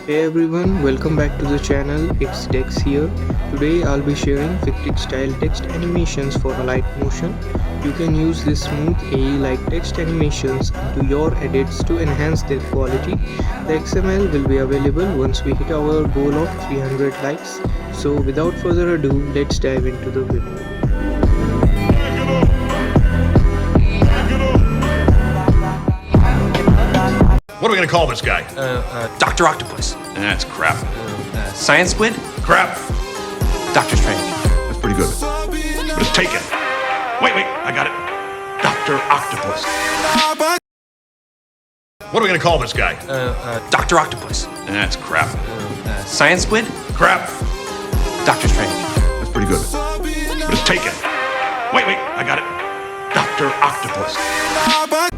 Hey everyone, welcome back to the channel. It's Dex here. Today I'll be sharing FicTic style text animations for Alight Motion. You can use this smooth AE-like text animations into your edits to enhance their quality. The XML will be available once we hit our goal of 300 likes. So without further ado, let's dive into the video. What are we gonna call this guy? Dr. Octopus. That's crap. Science Squid. Crap. Doctor Strange. That's pretty good. But it's taken. Wait, I got it. Dr. Octopus. What are we gonna call this guy? Dr. Octopus. That's crap. Science Squid. Crap. Doctor Strange. That's pretty good. But it's taken. Wait, I got it. Dr. Octopus.